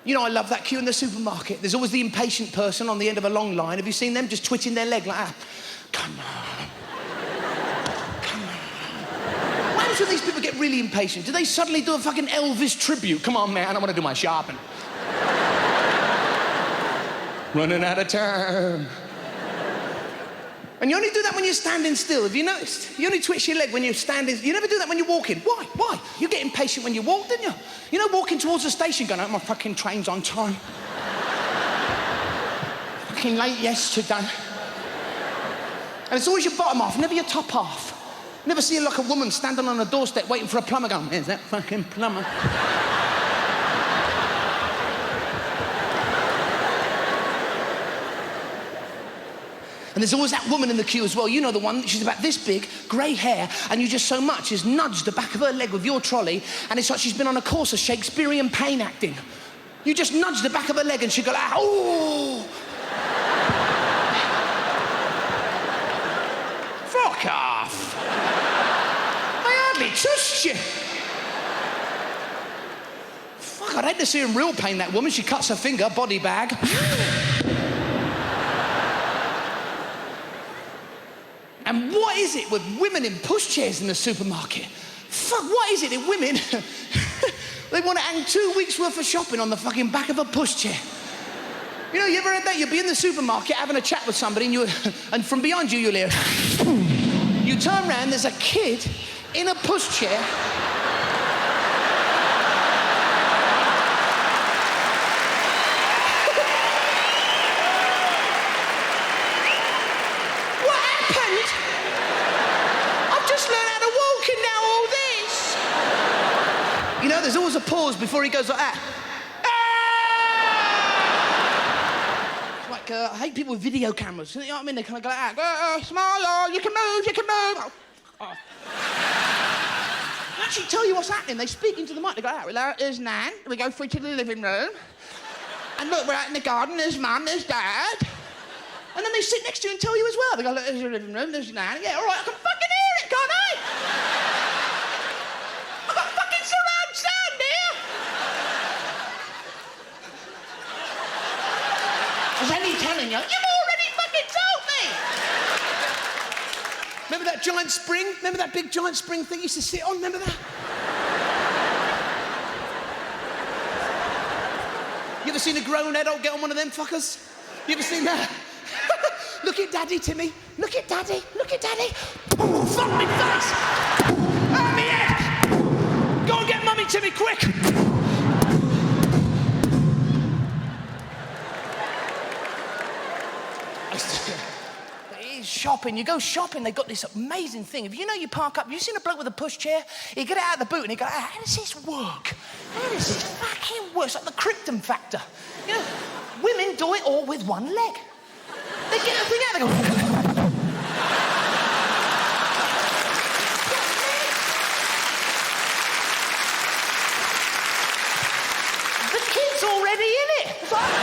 You know, I love that queue in the supermarket. There's always the impatient person on the end of a long line. Have you seen them just twitching their leg like that? Come on. Come on. What happens when these people get really impatient? Do they suddenly do a fucking Elvis tribute? Come on, man, I want to do my shopping. Running out of time. And you only do that when you're standing still. Have you noticed? You only twitch your leg when you're standing. You never do that when you're walking. Why? Why? You get impatient when you walk, didn't you? You know, walking towards the station going, oh, my fucking train's on time. Fucking late yesterday. And it's always your bottom half, never your top half. Never see like a woman standing on a doorstep waiting for a plumber going, there's that fucking plumber. And there's always that woman in the queue as well. You know the one, she's about this big, grey hair, and you just so much as nudge the back of her leg with your trolley, and it's like she's been on a course of Shakespearean pain acting. You just nudge the back of her leg and she'll go like, oh! Fuck off! I hardly trust you. Fuck, I'd hate to see her in real pain, that woman. She cuts her finger, body bag. And what is it with women in pushchairs in the supermarket? Fuck, what is it in women? They want to hang 2 weeks' worth of shopping on the fucking back of a pushchair. You know, you ever had that? You'll be in the supermarket having a chat with somebody and from behind you, you'll hear... You turn around, there's a kid in a pushchair. You know, there's always a pause before he goes like that. Ah! Like, I hate people with video cameras. You know what I mean? They kind of go like that. Smile, oh, you can move, you can move. Oh. They actually tell you what's happening. They speak into the mic. They go, well, there's Nan. We go through to the living room. And look, we're out in the garden. There's Mum, there's Dad. And then they sit next to you and tell you as well. They go, look, there's your living room, there's Nan. Yeah, all right, I can fucking hear it, can't I? I've got fucking surround sound here. I was only telling you, you've already fucking told me. Remember that giant spring? Remember that big giant spring thing you used to sit on? Remember that? You ever seen a grown adult get on one of them fuckers? You ever seen that? Look at Daddy, Timmy. Look at Daddy. Look at Daddy. Oh, fuck me face. Oh, me head. Go and get Mummy, Timmy, quick. Shopping. You go shopping, they've got this amazing thing. If you know you park up, you've seen a bloke with a pushchair? You get it out of the boot and you go, how does this work? How does this fucking work? It's like the Krypton factor. You know, women do it all with one leg. They get the thing out, they go... The kid's already in it. It's like...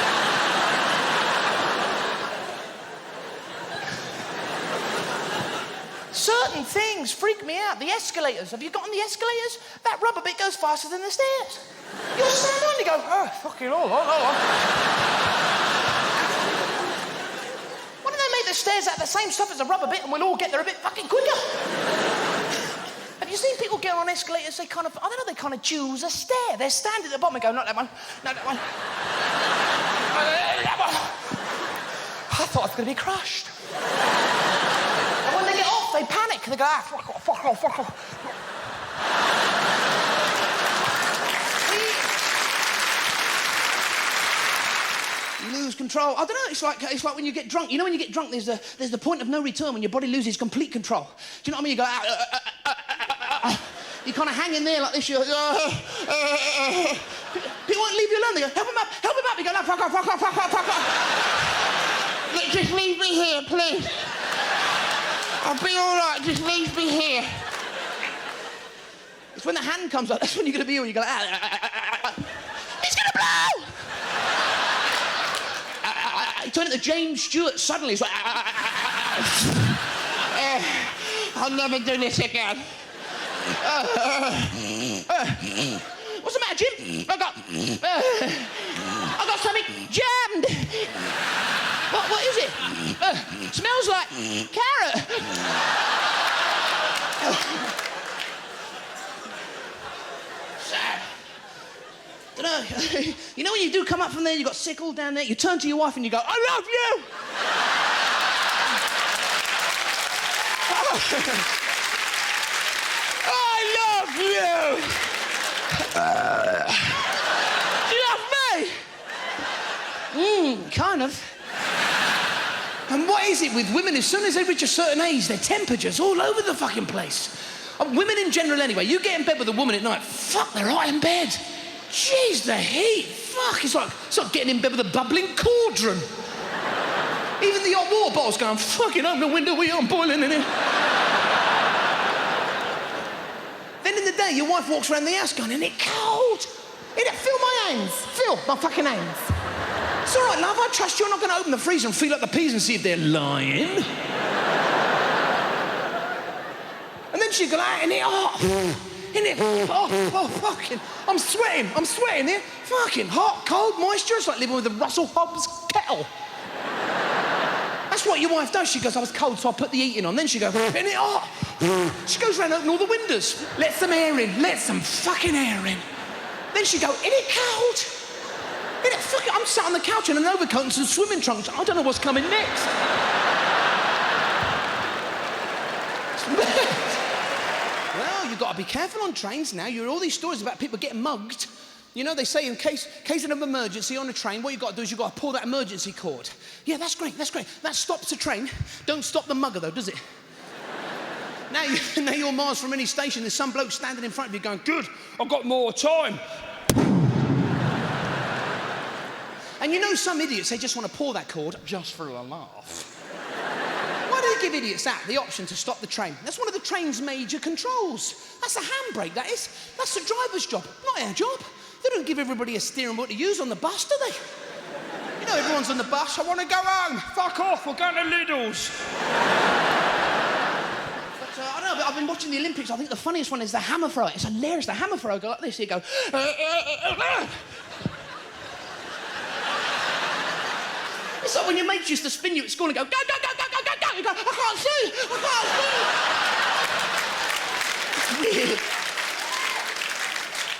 Certain things freak me out. The escalators. Have you got on the escalators? That rubber bit goes faster than the stairs. You'll stand on and go, oh, fucking hell, Why don't they make the stairs out of the same stuff as the rubber bit and we'll all get there a bit fucking quicker? Have you seen people get on escalators? They kind of, I don't know, they kind of choose a stair. They're standing at the bottom and go, not that one, not that one. That one. I thought I was going to be crushed. They get off, they panic, they go, fuck off, fuck off, fuck off. You lose control. I don't know, it's like when you get drunk. You know when you get drunk, there's the point of no return when your body loses complete control. Do you know what I mean? You go, you kind of hang in there like this, people won't leave you alone. They go, help him up. You go, no, fuck off. Look, just leave me here, please. I'll be all right, just leave me here. It's when the hand comes up, that's when you're going to be ill. You go, it's going to blow! You turn it to James Stewart suddenly. It's like, I'll never do this again. What's the matter, Jim? I got... smells like carrot. Dunno. You know when you do come up from there, you got sick all down there, you turn to your wife and you go, I love you! I love you! Do you love me? Kind of. And what is it with women? As soon as they reach a certain age, their temperature's all over the fucking place. Women in general anyway, you get in bed with a woman at night, fuck, they're hot in bed. Jeez, the heat, fuck, it's like getting in bed with a bubbling cauldron. Even the hot water bottle's going, fucking open the window, I'm boiling in here. Then in the day, your wife walks around the house going, isn't it cold? Feel my hands, feel my fucking hands. It's all right, love, I trust you're not going to open the freezer and feel like the peas and see if they're lying. And then she'd go, isn't it hot? Isn't it? Oh, fucking, I'm sweating here. Fucking hot, cold, moisture. It's like living with a Russell Hobbs kettle. That's what your wife does. She goes, I was cold, so I put the heating on. Then she goes, isn't it hot? She goes around and open all the windows. Let some air in. Let some fucking air in. Then she go, isn't it cold? Isn't it fucking... I'm sat on the couch in an overcoat and some swimming trunks. I don't know what's coming next. Well, you've got to be careful on trains now. You hear all these stories about people getting mugged. You know, they say in case of an emergency on a train, what you've got to do is you've got to pull that emergency cord. Yeah, that's great. That stops the train. Don't stop the mugger, though, does it? Now you're miles from any station, there's some bloke standing in front of you going, good, I've got more time. And you know some idiots, they just want to pull that cord just for a laugh. Why do they give idiots the option to stop the train? That's one of the train's major controls. That's the handbrake, that is. That's the driver's job, not our job. They don't give everybody a steering wheel to use on the bus, do they? You know, everyone's on the bus, I want to go home. Fuck off, we're going to Lidl's. But I don't know, but I've been watching the Olympics. I think the funniest one is the hammer throw. It's hilarious. The hammer throw go like this. You go... It's like when your mates used to spin you at school and go, go, go, go, go, go, go, go. You go, I can't see. It's weird.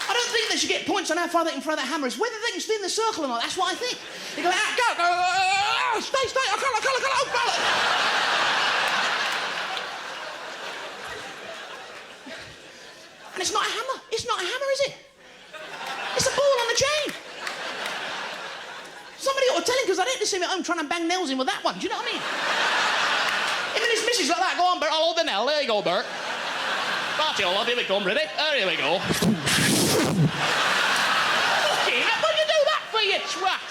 I don't think they should get points on how far they can throw that hammer. It's whether they can stay in the circle or not. That's what I think. You go, out, go, stay, I can't. And it's not a hammer. It's not a hammer, is it? It's a ball on the chain. Somebody ought to tell him, because I'd hate to see him at home trying to bang nails in with that one. Do you know what I mean? Even his missus like that. Go on, Bert, I'll hold the nail. There you go, Bert. Party all up, here we come, ready? Here we go. Okay, how would you do that for, you twat?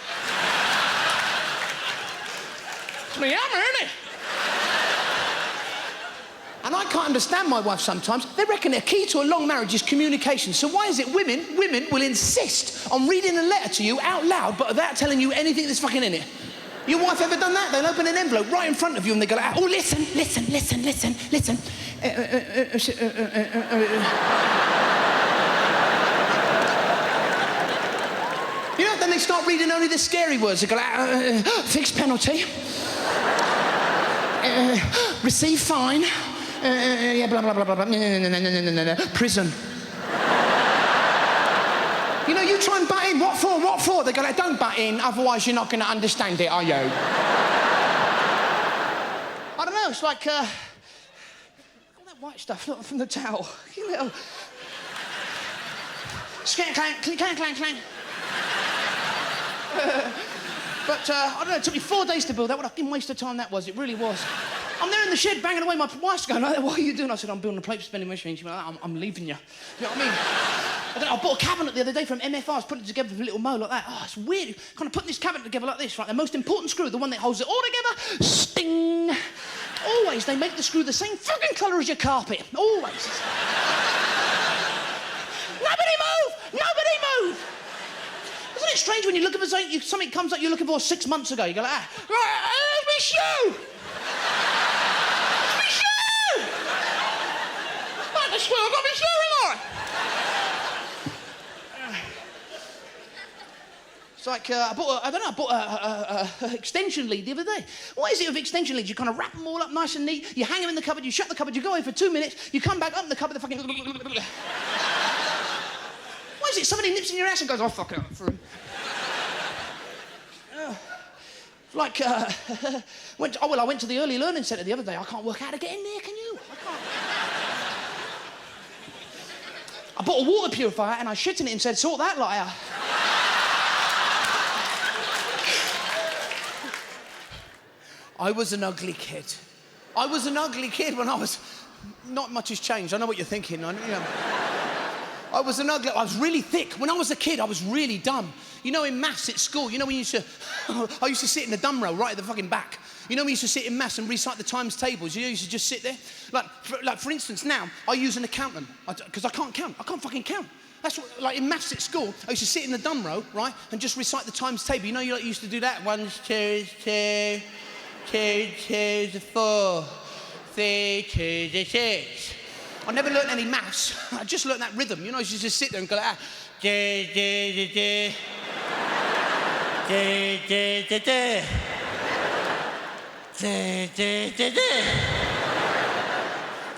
It's me hammer, isn't it? And I can't understand my wife sometimes. They reckon the key to a long marriage is communication. So why is it women will insist on reading a letter to you out loud but without telling you anything that's fucking in it? Your wife ever done that? They'll open an envelope right in front of you and they go like, oh, listen. You know, then they start reading only the scary words. They go like, fixed penalty, receive fine, yeah, blah, blah, blah, blah, blah, no, prison. You know, you try and butt in, what for? They go like, don't butt in, otherwise you're not going to understand it, are you? I don't know, it's like, all that white stuff from the towel. You little... Clank, clank. But, I don't know, it took me 4 days to build that. What a fucking waste of time that was. It really was. I'm there in the shed banging away. My wife's going, what are you doing? I said, I'm building a plate spinning machine. She went, I'm leaving you. You know what I mean? I bought a cabinet the other day from MFR. I was putting it together with a little mo like that. Oh, it's weird. Kind of putting this cabinet together like this, right? The most important screw, the one that holds it all together, sting. Always, they make the screw the same fucking colour as your carpet. Always. Nobody move! Isn't it strange when you're looking for something comes up you're looking for 6 months ago? You go like, right, here's my shoe! My shoe! I swear I've got my shoe in on! It's like, I bought a extension lead the other day. What is it with extension leads? You kind of wrap them all up nice and neat, you hang them in the cupboard, you shut the cupboard, you go away for 2 minutes, you come back, open the cupboard, the fucking... What is it? Somebody nips in your ass and goes, oh, fuck it up for him. Like, I went to the early learning centre the other day. I can't work out how to get in there, can you? I can't. I bought a water purifier and I shit in it and said, sort that lot out. I was an ugly kid. I was an ugly kid when I was... Not much has changed. I know what you're thinking. I was really thick. When I was a kid, I was really dumb. You know, in maths at school, you know when you used to... I used to sit in the dumb row right at the fucking back. You know, we used to sit in maths and recite the times tables. You used to just sit there. Like for instance, now, I use an accountant. Because I can't count. I can't fucking count. That's what, like in maths at school, I used to sit in the dumb row, right, and just recite the times table. You know, you used to do that. 1, 2, 2, 2, 2, 4, 3, 2, 6. I never learnt any maths. I just learnt that rhythm. You know, I used to just sit there and go like that.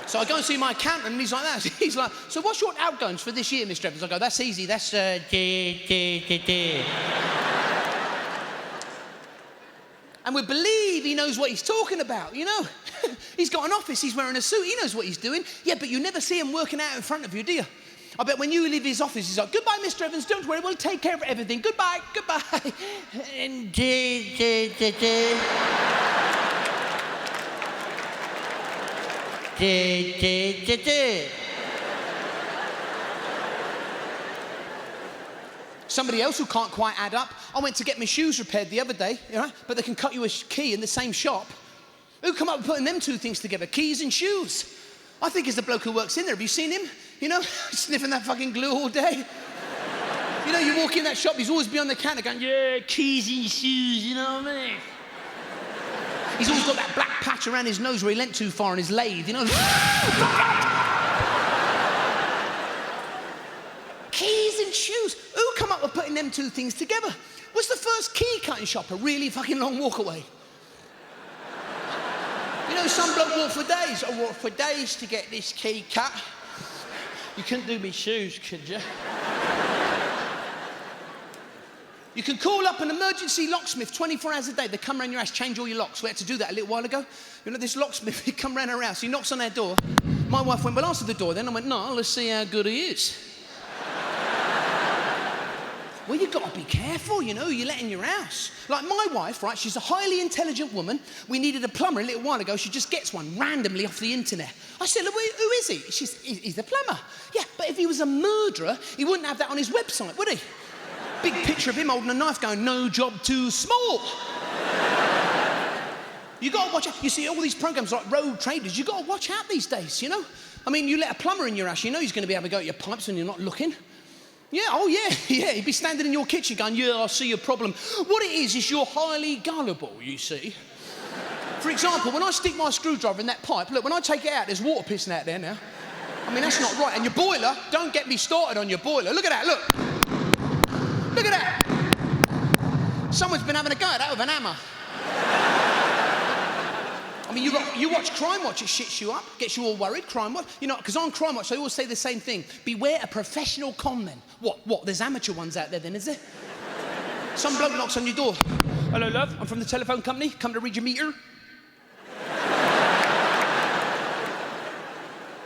So I go and see my accountant and he's like that. He's like, so what's your outgoings for this year, Mr. Evans? I go, that's easy, that's And we believe he knows what he's talking about, you know? He's got an office, he's wearing a suit, he knows what he's doing. Yeah, but you never see him working out in front of you, do you? I bet when you leave his office, he's like, goodbye, Mr. Evans, don't worry, we'll take care of everything. Goodbye, goodbye. And Somebody else who can't quite add up. I went to get my shoes repaired the other day, you know, but they can cut you a key in the same shop. Who come up with putting them two things together, keys and shoes? I think it's the bloke who works in there. Have you seen him? You know, sniffing that fucking glue all day. You know, you walk in that shop, he's always behind the counter going, yeah, keys and shoes, you know what I mean? He's always got that black patch around his nose where he leant too far on his lathe, you know? Keys and shoes. Who come up with putting them two things together? Was the first key cutting shop a really fucking long walk away? You know, some bloke walked for days. I walked for days to get this key cut. You couldn't do me shoes, could you? You can call up an emergency locksmith 24 hours a day. They come around your house, change all your locks. We had to do that a little while ago. You know, this locksmith, he come around our house, he knocks on our door. My wife went, well, answer the door then. I went, no, let's see how good he is. Well, you've got to be careful, you know, you're letting your house. Like my wife, right, she's a highly intelligent woman. We needed a plumber a little while ago. She just gets one randomly off the internet. I said, who is he? He's the plumber. Yeah, but if he was a murderer, he wouldn't have that on his website, would he? Big picture of him holding a knife going, no job too small. You got to watch out. You see all these programs like Road Traders, you got to watch out these days, you know? I mean, you let a plumber in your house, you know he's going to be able to go at your pipes when you're not looking. Yeah, oh yeah, yeah. He'd be standing in your kitchen going, yeah, I see your problem. What it is you're highly gullible, you see. For example, when I stick my screwdriver in that pipe, look, when I take it out, there's water pissing out there now. I mean, that's not right. And your boiler, don't get me started on your boiler. Look at that, look. Look at that. Someone's been having a go at that with an hammer. I mean, you watch Crime Watch, it shits you up, gets you all worried, Crime Watch. You know, because on Crime Watch, they always say the same thing. Beware a professional con men. What? There's amateur ones out there then, is there? Some bloke knocks on your door. Hello, love, I'm from the telephone company. Come to read your meter.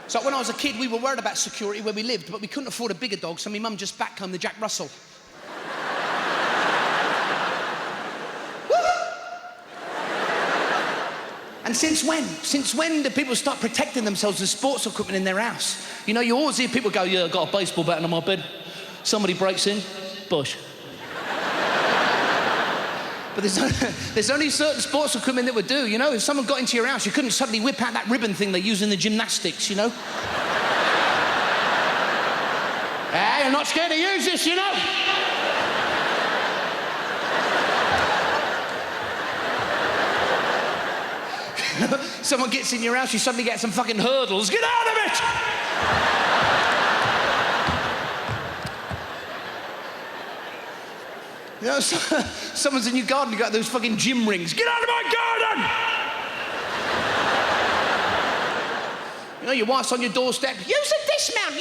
So when I was a kid, we were worried about security where we lived, but we couldn't afford a bigger dog, so my mum just backcombed the Jack Russell. And since when? Since when do people start protecting themselves with sports equipment in their house? You know, you always hear people go, yeah, I got a baseball bat under my bed. Somebody breaks in, bush. But there's only certain sports equipment that would do, you know? If someone got into your house, you couldn't suddenly whip out that ribbon thing they use in the gymnastics, you know? Hey, I'm not scared to use this, you know? Someone gets in your house, you suddenly get some fucking hurdles. Get out of it! You know, someone's in your garden, you got those fucking gym rings. Get out of my garden! You know, your wife's on your doorstep. Use a dismount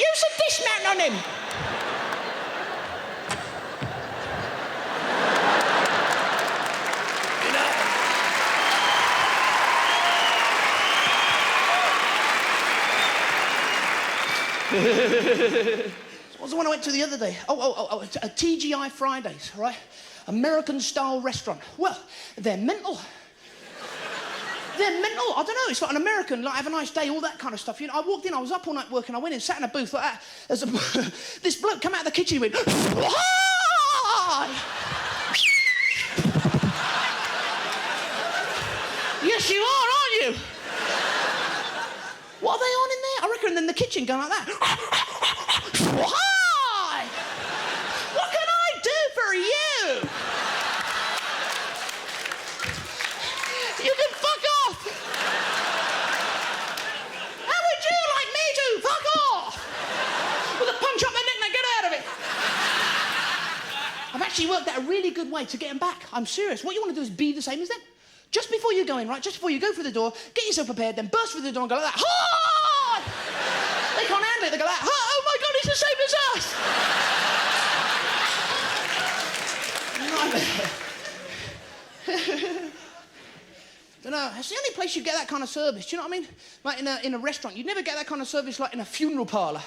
on him. You know? What was the one I went to the other day? A TGI Fridays, right? American-style restaurant. Well, they're mental. They're mental. I don't know. It's like an American, like, have a nice day, all that kind of stuff. You know, I walked in, I was up all night working, I went in, sat in a booth like that. There's this bloke come out of the kitchen, he went, hi! Yes, you are, aren't you? What are they on in there? I reckon in the kitchen going like that. Hi! What can I do for you? You can fuck off! How would you like me to? Fuck off! With a punch up the neck and get out of it. I've actually worked out a really good way to get them back. I'm serious. What you want to do is be the same as them. Just before you go in, right? Just before you go through the door, get yourself prepared, then burst through the door and go like that. Hi! They can't handle it. They go like, oh my God, it's the same as us! Nightmare. Don't know. It's the only place you get that kind of service. Do you know what I mean? Like in a restaurant, you'd never get that kind of service like in a funeral parlour.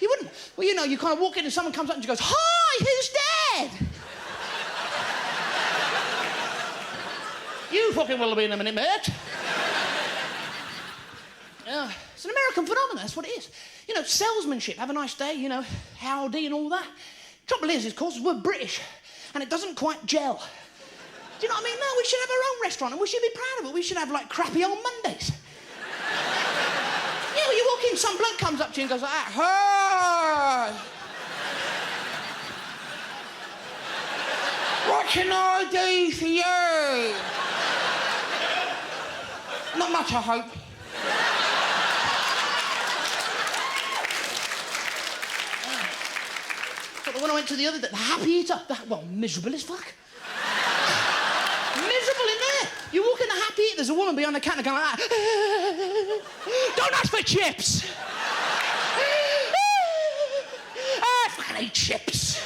You wouldn't. Well, you know, you kind of walk in and someone comes up and she goes, hi, who's dead? You fucking will be in a minute, mate. Yeah, it's an American phenomenon, that's what it is. You know, salesmanship, have a nice day, you know, howdy and all that. Trouble is, of course, we're British, and it doesn't quite gel. Do you know what I mean? No, we should have our own restaurant, and we should be proud of it. We should have, like, crappy old Mondays. Yeah, well, you walk in, some bloke comes up to you and goes like that, hi! What can I do for you? Not much, I hope. But the one I went to the other day, the Happy Eater, well, miserable as fuck. Miserable in there. You walk in the Happy Eater, there's a woman behind the counter going like that. Don't ask for chips. I fucking hate chips.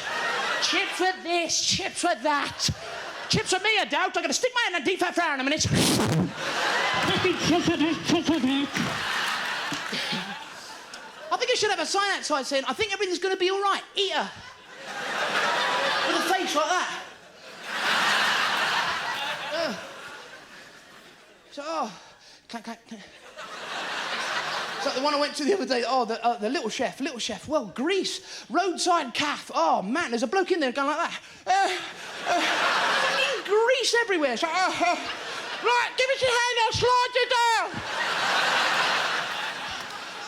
Chips with this, chips with that. Chips with me, I doubt. I'm going to stick my hand in a deep fat fryer in a minute. I think I should have a sign outside saying, I think everything's going to be all right. Eater. With a face like that. It's like the one I went to the other day. Oh, the little chef. Well, Greece. Roadside calf. Oh, man, there's a bloke in there going like that. Grease everywhere. So, right, give us your hand, I'll slide you down.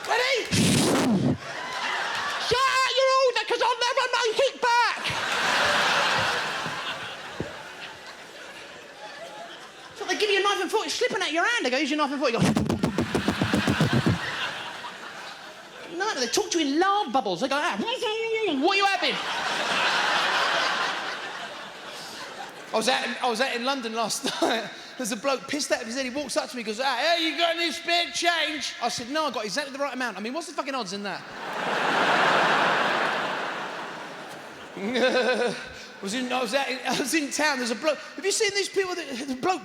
Ready? Shout out your order, because I'll never make it back. So they give you a knife and fork, it's slipping out your hand. They go, here's your knife and fork. You go... No, they talk to you in lard bubbles. They go, what are you having? I was out in London last night. There's a bloke pissed out of his head. He walks up to me and goes, hey, you got any spare change? I said, no, I got exactly the right amount. I mean, what's the fucking odds in that? I was in town. There's a bloke. Have you seen these people? The bloke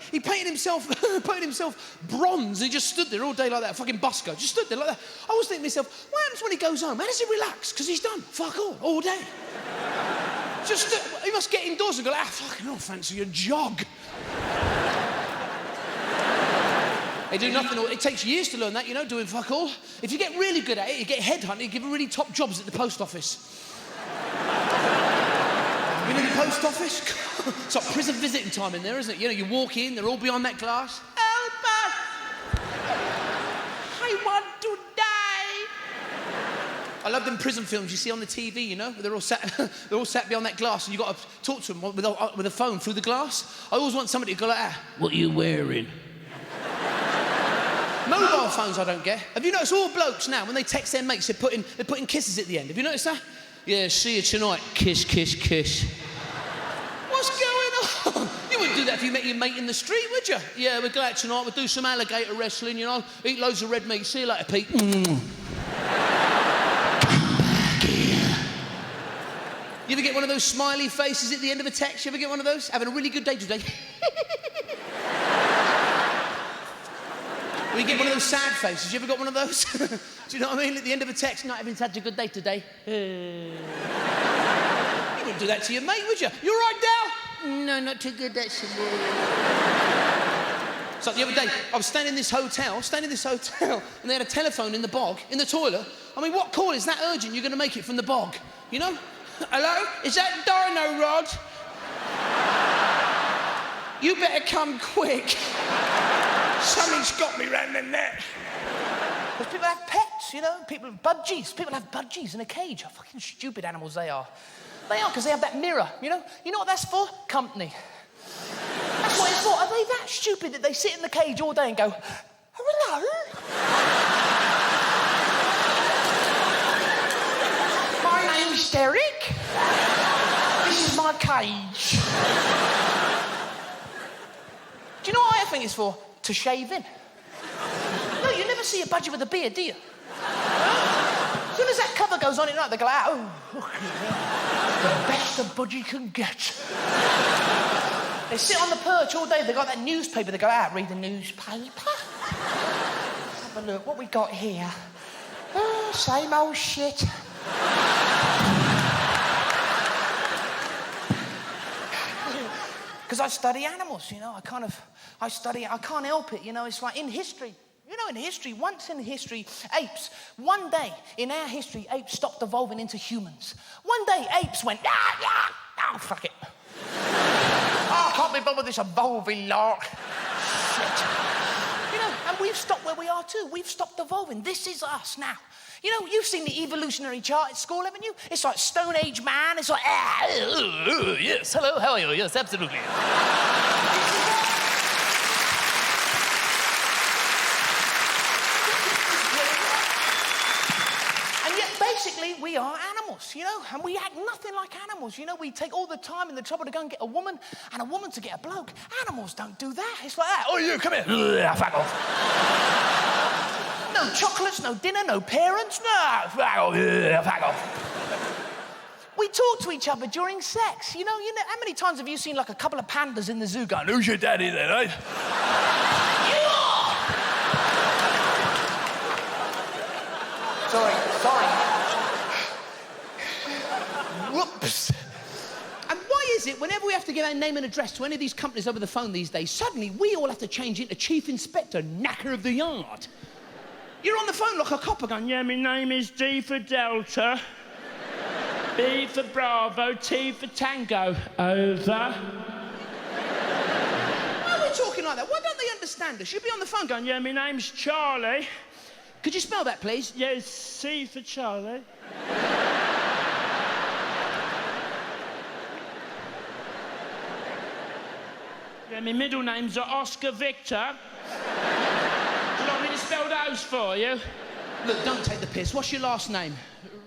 he painted himself bronze. He just stood there all day like that. Fucking busker. Just stood there like that. I was thinking to myself, what happens when he goes home? How does he relax? Because he's done fuck all day. Just he must get indoors and go, fucking hell, fancy a jog. They do nothing. It takes years to learn that, you know, doing fuck all. If you get really good at it, you get headhunted, you give really top jobs at the post office. You know the post office? It's like prison visiting time in there, isn't it? You know, you walk in, they're all behind that glass. Help us! I want to die! I love them prison films you see on the TV, you know? They're all sat behind that glass and you've got to talk to them with a phone through the glass. I always want somebody to go like that. What are you wearing? Mobile phones I don't get. Have you noticed all blokes now, when they text their mates, they're putting kisses at the end? Have you noticed that? Yeah, see you tonight. Kiss, kiss, kiss. that if you met your mate in the street, would you? Yeah, we'll go out tonight, we'll do some alligator wrestling, you know, eat loads of red meat. See you later, Pete. You ever get one of those smiley faces at the end of a text? You ever get one of those? Having a really good day today. Or you get one of those sad faces. You ever got one of those? Do you know what I mean? At the end of a text, not having such a good day today. You wouldn't do that to your mate, would you? You all right, Dal? No, not too good, actually. So the other day, I was staying in this hotel, and they had a telephone in the bog, in the toilet. I mean, what call is that urgent you're going to make it from the bog? You know? Hello? Is that Dino Rod? You better come quick. Something's got me round the neck. Because people have pets, you know? People have budgies. People have budgies in a cage. How fucking stupid animals they are. They are, because they have that mirror, you know? You know what that's for? Company. That's what it's for. Are they that stupid that they sit in the cage all day and go, hello? My name's Derek. This is my cage. Do you know what I think it's for? To shave in. No, you never see a budgie with a beard, do you? As soon as that cover goes on at night, they go, oh, the best a budgie can get. They sit on the perch all day, they've got that newspaper, they go out, read the newspaper. Have a look, what we got here? Oh, same old shit. Because I study animals, you know, I can't help it, you know, it's like in history. You know, once in history, apes, one day in our history, apes stopped evolving into humans. One day, apes went, oh, fuck it. Oh, I can't be bothered with this evolving lark. Shit. You know, and we've stopped where we are too. We've stopped evolving. This is us now. You know, you've seen the evolutionary chart at school, haven't you? It's like Stone Age man. It's like, yes, hello, how are you? Yes, absolutely. Basically, we are animals, you know, and we act nothing like animals. You know, we take all the time and the trouble to go and get a woman and a woman to get a bloke. Animals don't do that. It's like that. Oh, you, come here. Fuck off. No chocolates, no dinner, no parents. No, fuck off. Fuck off. We talk to each other during sex. You know, how many times have you seen like a couple of pandas in the zoo going, who's your daddy then, eh? Sorry. Whoops. And why is it whenever we have to give our name and address to any of these companies over the phone these days, suddenly we all have to change into Chief Inspector, knacker of the yard? You're on the phone like a copper going, yeah, my name is D for Delta, B for Bravo, T for Tango. Over. Why are we talking like that? Why don't they understand us? You'd be on the phone going, yeah, my name's Charlie. Could you spell that, please? Yes, C for Charlie. Yeah, my middle names are Oscar Victor. Do you want me to spell those for you? Look, don't take the piss. What's your last name?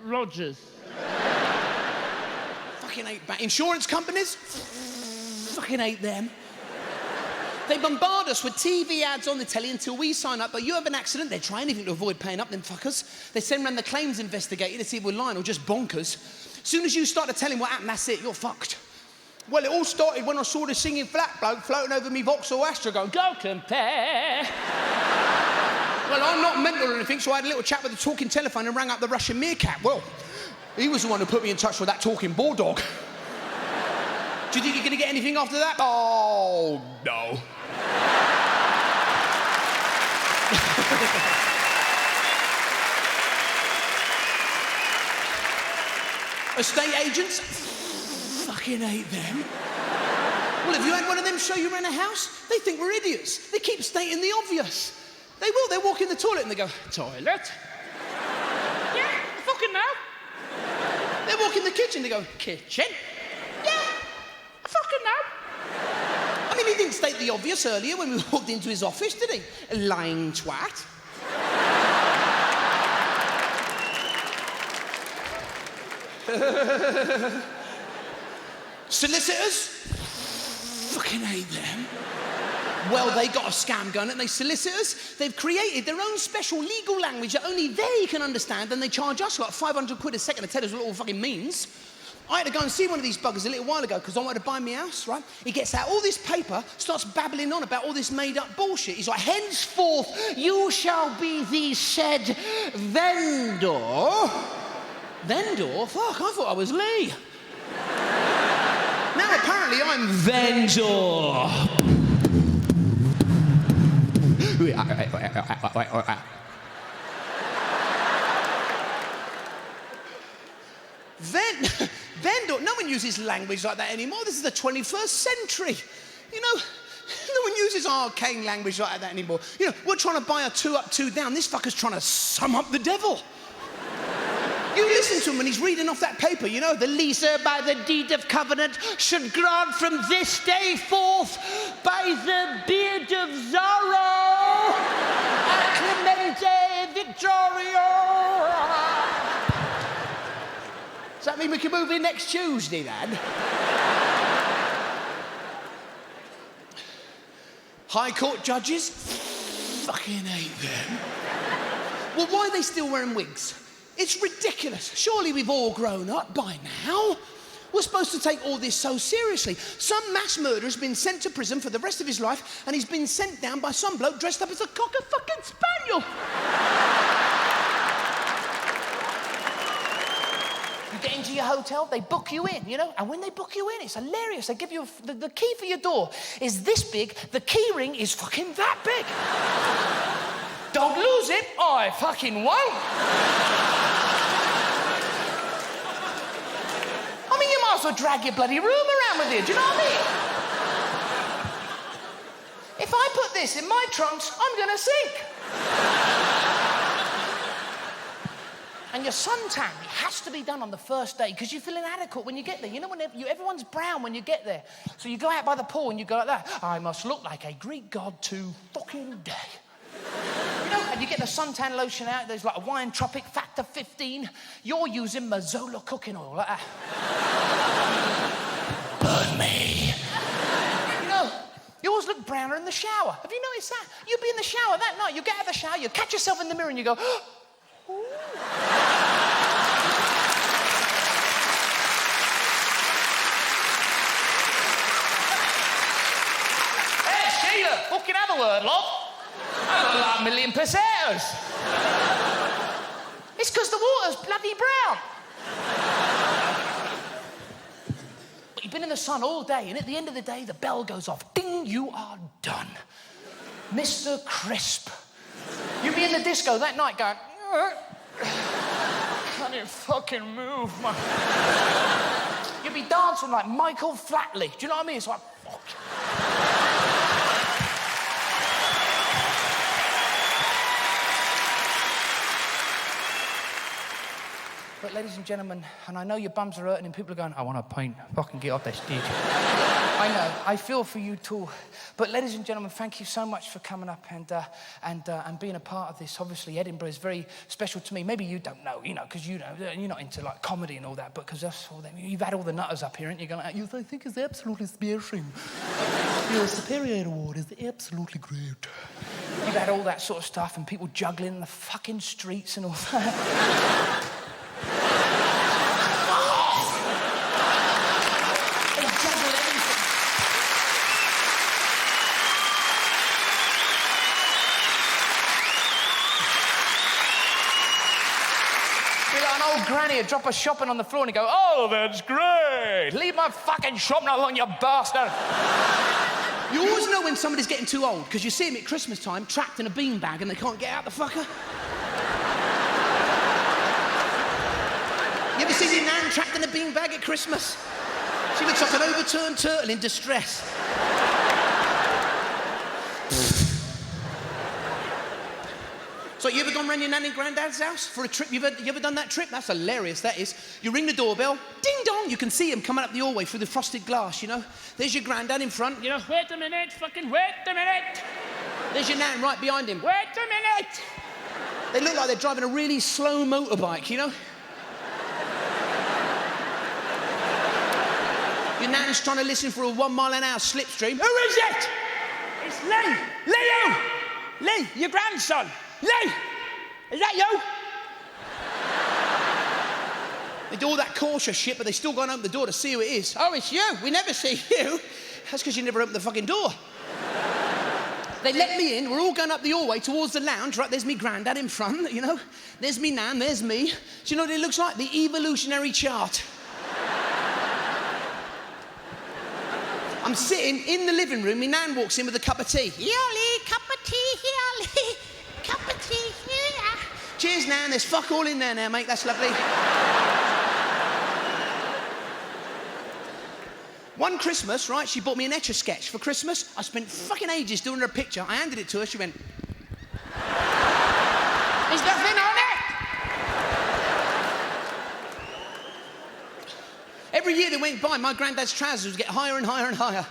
Rogers. Fucking hate insurance companies? Fucking hate them. They bombard us with TV ads on the telly until we sign up, but you have an accident, they try anything to avoid paying up, them fuckers. They send round the claims investigator to see if we're lying or just bonkers. As soon as you start to tell him what happened, that's it, you're fucked. Well, it all started when I saw the singing flat bloke floating over me Vauxhall Astra going, go compare. Well, I'm not mental or anything, so I had a little chat with the talking telephone and rang up the Russian meerkat. Well, he was the one who put me in touch with that talking bulldog. Do you think you're going to get anything after that? Oh, no. Estate agents? Fucking hate them. Well, if you had one of them show you around a house, they think we're idiots. They keep stating the obvious. They will. They walk in the toilet and they go, toilet? Yeah, I fucking know. They walk in the kitchen, they go, kitchen? Yeah, I fucking know. I mean, he didn't state the obvious earlier when we walked into his office, did he? A lying twat. Solicitors? fucking hate them. Well, they got a scam going, and they solicitors. They've created their own special legal language that only they can understand, and they charge us like 500 quid a second to tell us what it all fucking means. I had to go and see one of these buggers a little while ago because I wanted to buy me a house, right? He gets out all this paper, starts babbling on about all this made-up bullshit. He's like, henceforth, you shall be the said vendor. Vendor? Fuck, I thought I was Lee. Now apparently I'm vendor. Vendor, no one uses language like that anymore. This is the 21st century. You know, no one uses arcane language like that anymore. You know, we're trying to buy a 2 up, 2 down. This fucker's trying to sum up the devil. You listen to him when he's reading off that paper, you know, the leaser by the deed of covenant should grant from this day forth by the beard of Zorro, Clemente Victorio. Does that mean we can move in next Tuesday, then? High Court judges? Fucking hate them. Well, why are they still wearing wigs? It's ridiculous. Surely we've all grown up by now. We're supposed to take all this so seriously. Some mass murderer's been sent to prison for the rest of his life, and he's been sent down by some bloke dressed up as a cocker fucking spaniel. You get into your hotel, they book you in, you know, and when they book you in, it's hilarious. They give you the key for your door is this big, the key ring is fucking that big. Don't lose it, I fucking won't. I mean, you might as well drag your bloody room around with you, do you know what I mean? If I put this in my trunks, I'm gonna sink. And your suntan, it has to be done on the first day because you feel inadequate when you get there. You know, when everyone's brown when you get there. So you go out by the pool and you go like that. I must look like a Greek god to fucking day. You know, and you get the suntan lotion out. There's like a wine tropic factor 15. You're using Mazola cooking oil like that. Burn me. You know, you always look browner in the shower. Have you noticed that? You'll be in the shower that night. You get out of the shower, you catch yourself in the mirror and you go, ooh. Hey, Sheila, fucking have a word, love. I've got like a million pesetas. It's because the water's bloody brown. But you've been in the sun all day, and at the end of the day, the bell goes off. Ding, you are done. Mr. Crisp. You'll be in the disco that night going, can't even fucking move, man. You'll be dancing like Michael Flatley. Do you know what I mean? It's like, fuck. But ladies and gentlemen, and I know your bums are hurting and people are going, I want a pint. Fucking get off that stage. I know, I feel for you too. But ladies and gentlemen, thank you so much for coming up and being a part of this. Obviously, Edinburgh is very special to me. Maybe you don't know, you know, because you know, you're not into like comedy and all that, but because that's all them. You've had all the nutters up here, and you're going, I think it's absolutely smashing. Your Superior Award is absolutely great. You've had all that sort of stuff and people juggling in the fucking streets and all that. Granny would drop her shopping on the floor and he'd go, oh, that's great. Leave my fucking shopping alone, you bastard. You always know when somebody's getting too old because you see them at Christmas time trapped in a beanbag and they can't get out the fucker. You ever seen your nan trapped in a beanbag at Christmas? She looks like an overturned turtle in distress. So you ever gone round your nan and granddad's house for a trip? You ever done that trip? That's hilarious, that is. You ring the doorbell, ding dong, you can see him coming up the hallway through the frosted glass, you know. There's your granddad in front, you know, wait a minute, fucking wait a minute. There's your nan right behind him, wait a minute. They look like they're driving a really slow motorbike, you know. Your nan's trying to listen for a 1 mile an hour slipstream. Who is it? It's Lee. Leo! Lee, your grandson. Lee! Is that you? They do all that cautious shit, but they still go and open the door to see who it is. Oh, it's you. We never see you. That's because you never opened the fucking door. They let me in. We're all going up the hallway towards the lounge. Right, there's me Grandad in front, you know. There's me nan, there's me. Do you know what it looks like? The evolutionary chart. I'm sitting in the living room. My nan walks in with a cup of tea. Here, Lee, cup of tea, here, Lee. Cup of tea, here. Cheers, nan. There's fuck all in there now, mate. That's lovely. One Christmas, right, she bought me an Etch-a-Sketch for Christmas. I spent fucking ages doing her a picture. I handed it to her. She went... There's nothing on it. Every year that went by, my granddad's trousers would get higher and higher and higher.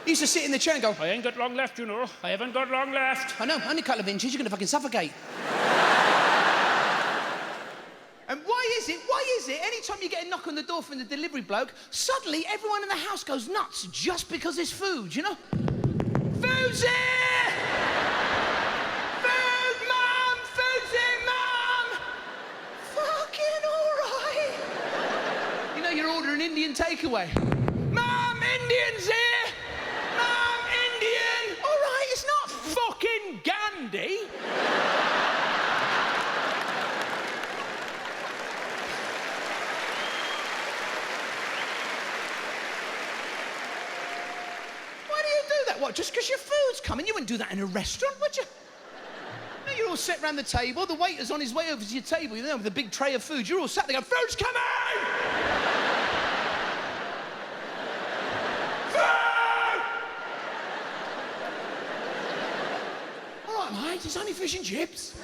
He used to sit in the chair and go... I ain't got long left, you know. I haven't got long left. I know, only a couple of inches. You're going to fucking suffocate. And why is it, any time you get a knock on the door from the delivery bloke, suddenly everyone in the house goes nuts just because there's food, you know? Food's here! Food, Mum! Food's here, Mum! Fucking all right. You know, you're ordering Indian takeaway. Mum, Indian's here! Mum, Indian! All right, it's not fucking Gandhi. What, just because your food's coming? You wouldn't do that in a restaurant, would you? No, you're all sat around the table, the waiter's on his way over to your table, you know, with a big tray of food. You're all sat there going, food's coming! Food! All right, mate, it's only fish and chips.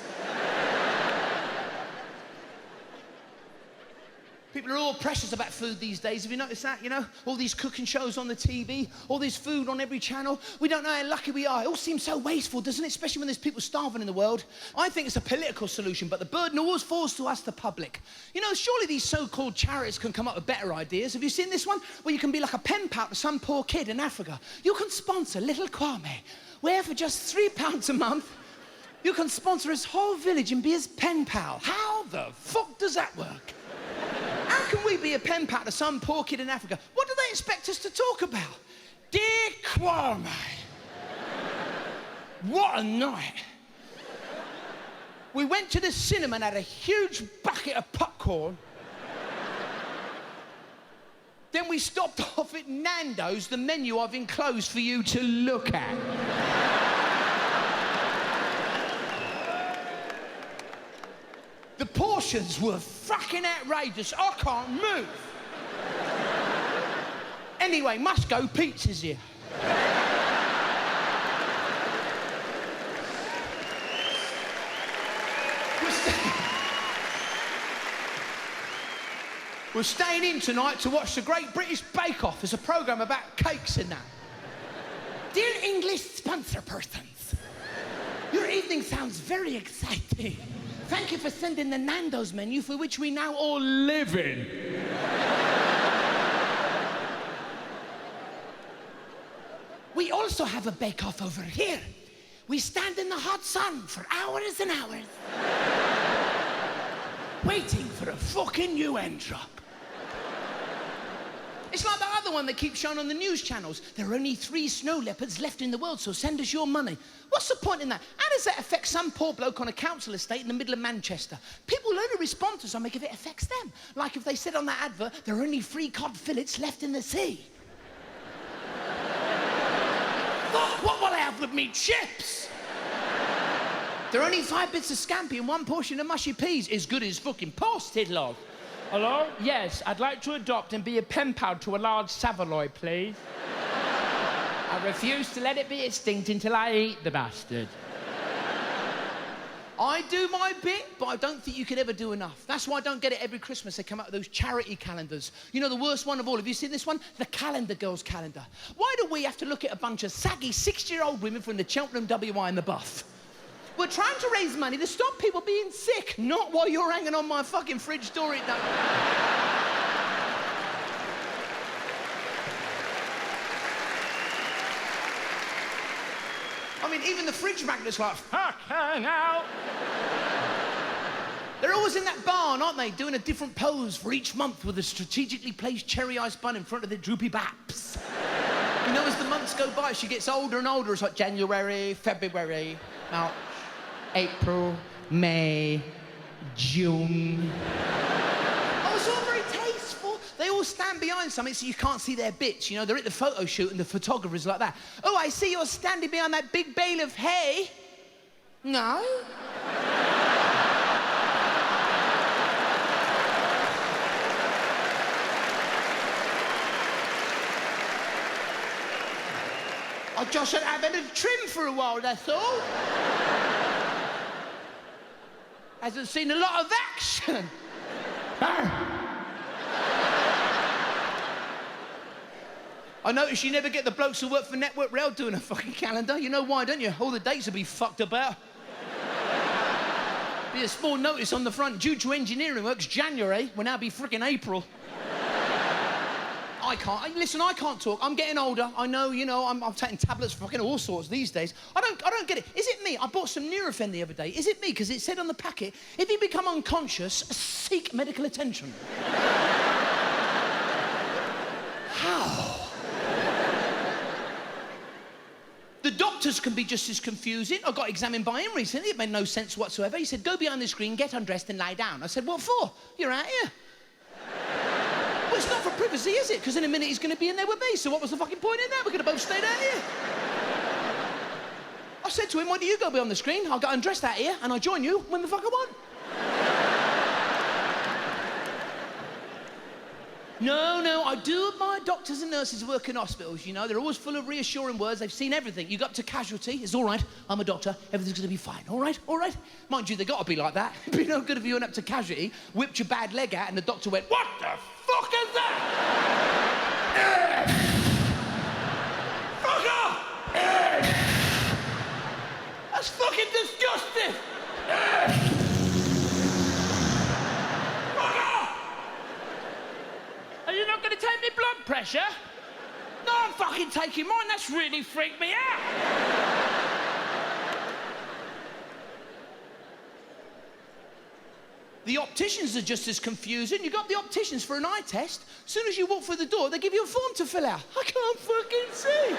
People are all precious about food these days. Have you noticed that, you know? All these cooking shows on the TV, all this food on every channel. We don't know how lucky we are. It all seems so wasteful, doesn't it? Especially when there's people starving in the world. I think it's a political solution, but the burden always falls to us, the public. You know, surely these so-called charities can come up with better ideas. Have you seen this one? Where you can be like a pen pal to some poor kid in Africa. You can sponsor little Kwame, where for just £3 a month, you can sponsor his whole village and be his pen pal. How the fuck does that work? How can we be a pen pal to some poor kid in Africa? What do they expect us to talk about? Dear Kwame, what a night. We went to the cinema and had a huge bucket of popcorn. Then we stopped off at Nando's, the menu I've enclosed for you to look at. The portions were fucking outrageous. I can't move. Anyway, must go, pizza's here. We're staying in tonight to watch the Great British Bake Off. It's a programme about cakes and that. Dear English sponsor persons, your evening sounds very exciting. Thank you for sending the Nando's menu, for which we now all live in. We also have a bake-off over here. We stand in the hot sun for hours and hours, waiting for a fucking UN drop. It's like that other one they keep showing on the news channels. There are only 3 snow leopards left in the world, so send us your money. What's the point in that? How does that affect some poor bloke on a council estate in the middle of Manchester? People only respond to something if it affects them. Like if they said on that advert, there are only 3 cod fillets left in the sea. Fuck, what will I have with me chips? There are only 5 bits of scampi and 1 portion of mushy peas. As good as fucking posted, love. Hello? Yes, I'd like to adopt and be a pen pal to a large Savoy, please. I refuse to let it be extinct until I eat the bastard. I do my bit, but I don't think you could ever do enough. That's why I don't get it every Christmas. They come out with those charity calendars. You know, the worst one of all. Have you seen this one? The Calendar Girls calendar. Why do we have to look at a bunch of saggy 60-year-old women from the Cheltenham WI in the buff? We're trying to raise money to stop people being sick, not while you're hanging on my fucking fridge door. It don't. I mean, even the fridge magnet's like, Fucking hell. they're always in that barn, aren't they? Doing a different pose for each month with a strategically placed cherry ice bun in front of their droopy baps. You know, as the months go by, she gets older and older. It's like January, February, March, April, May, June. Oh, it's all very tasteful. They all stand behind something so you can't see their bits. You know, they're at the photo shoot and the photographer's like that. Oh, I see you're standing behind that big bale of hay. No. I just had having a trim for a while, that's all. Hasn't seen a lot of action. I notice you never get the blokes who work for Network Rail doing a fucking calendar. You know why, don't you? All the dates will be fucked about. Be a small notice on the front, due to engineering works, January will now be frickin' April. I can't talk. I'm getting older. I know, you know, I'm taking tablets for fucking all sorts these days. I don't get it. Is it me? I bought some Nurofen the other day. Is it me? Because it said on the packet, if you become unconscious, seek medical attention. How? The doctors can be just as confusing. I got examined by him recently. It made no sense whatsoever. He said, go behind the screen, get undressed and lie down. I said, what for? You're out here. Well, it's not for privacy, is it? Because in a minute he's going to be in there with me. So what was the fucking point in that? We could have both stayed out here. I said to him, why don't you go behind the screen? I'll get undressed out here and I'll join you when the fuck I want. No, I do admire doctors and nurses who work in hospitals, you know. They're always full of reassuring words. They've seen everything. You go up to casualty, it's all right, I'm a doctor, everything's going to be fine, all right? Mind you, they got to be like that. It'd be no good if you went up to casualty, whipped your bad leg out, and the doctor went, what the fuck is that? Fuck off! That's fucking disgusting! Are you not going to take me blood pressure? No, I'm fucking taking mine. That's really freaked me out. The opticians are just as confusing. You got the opticians for an eye test. As soon as you walk through the door, they give you a form to fill out. I can't fucking see.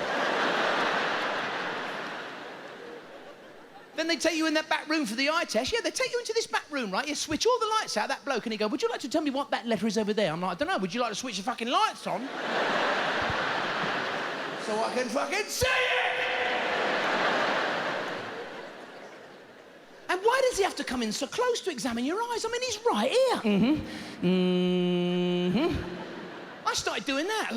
Then they take you in that back room for the eye test. Yeah, they take you into this back room, right? You switch all the lights out, that bloke, and he go, would you like to tell me what that letter is over there? I'm like, I don't know. Would you like to switch the fucking lights on? So I can fucking see it! And why does he have to come in so close to examine your eyes? I mean, he's right here. I started doing that.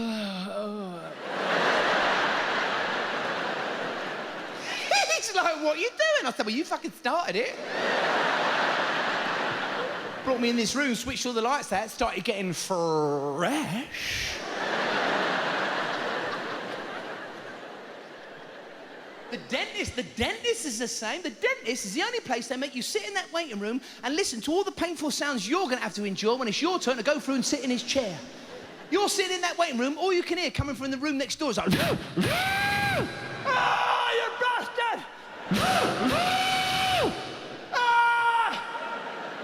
He's like, what are you doing? I said, well, you fucking started it. Brought me in this room, switched all the lights out, started getting fresh. The dentist is the same. The dentist is the only place they make you sit in that waiting room and listen to all the painful sounds you're going to have to endure when it's your turn to go through and sit in his chair. You're sitting in that waiting room, all you can hear coming from the room next door is like, oh, you bastard!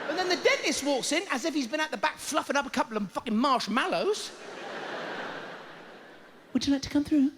And then the dentist walks in as if he's been at the back fluffing up a couple of fucking marshmallows. Would you like to come through?